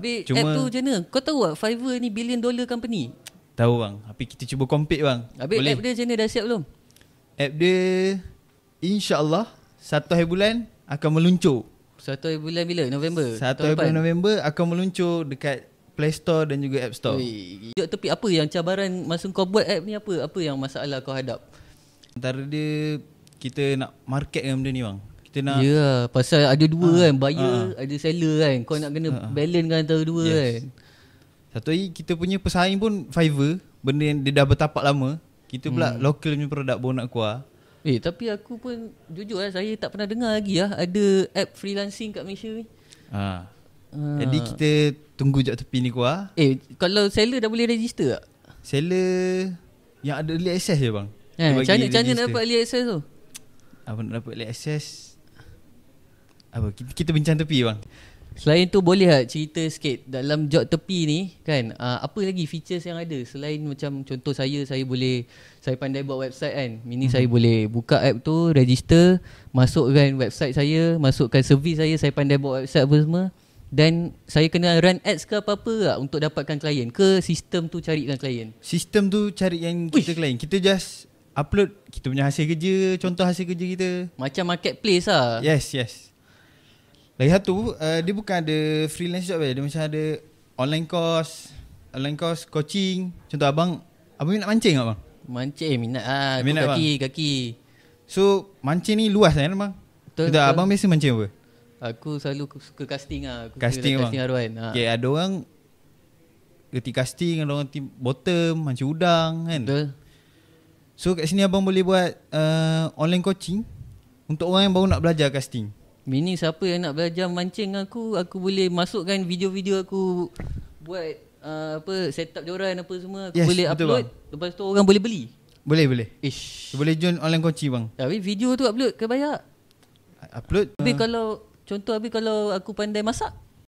Habis Cuma, app tu macam mana? Kau tahu tak Fiverr ni $1 billion company? tahu bang. Tapi kita cuba compete bang. Habis Boleh. app dia macam mana, dah siap belum? App dia InsyaAllah 1 hari bulan akan meluncur. 1 hari bulan bila? November? 1 hari bulan November akan meluncur dekat Play Store dan juga App Store. Tapi apa yang cabaran masa kau buat app ni, apa yang masalah kau hadap? Antara dia, kita nak market dengan benda ni bang. Kita nak pasal ada dua kan, buyer, ada seller kan. Kau nak kena balance kan antara dua kan. Satu hari kita punya pesaing pun Fiverr, benda yang dia dah bertapak lama. Kita pula local punya produk baru nak keluar. Tapi aku pun jujur lah, saya tak pernah dengar lagi lah ada app freelancing kat Malaysia ni. Jadi kita tunggu jap tepi ni keluar. Kalau seller dah boleh register tak? Seller yang ada early access je bang. Macam mana nak dapat early access tu? Apa nak dapat early access? Apa kita bincang tepi bang. Selain tu boleh tak cerita sikit dalam job tepi ni kan, apa lagi features yang ada selain macam contoh saya pandai buat website kan. Ini saya boleh buka app tu, register, masukkan website saya, masukkan servis saya pandai buat website apa semua. Dan saya kena run ads ke apa-apa tak untuk dapatkan klien ke sistem tu carikan klien? Sistem tu cari yang kita klien. Kita just upload kita punya hasil kerja, contoh hasil kerja kita. Macam marketplace lah. Yes. Lagi satu, dia bukan ada freelance job dia macam ada online course, coaching. Contoh abang nak mancing tak bang? Mancing minat lah. Minat kaki. So mancing ni luas kan bang? Betul. Abang biasa mancing apa? Aku selalu suka casting lah. Casting haruan. Okay, ada orang reti casting, ada orang bottom, mancing udang kan. Betul. So kat sini abang boleh buat online coaching untuk orang yang baru nak belajar casting. Meaning siapa yang nak belajar mancing aku boleh masukkan video-video aku buat set up joran apa semua. Aku boleh upload bang. Lepas tu orang boleh beli. Boleh. Boleh join online coaching bang. Tapi video tu upload ke bayar? Upload. Tapi kalau contoh kalau aku pandai masak,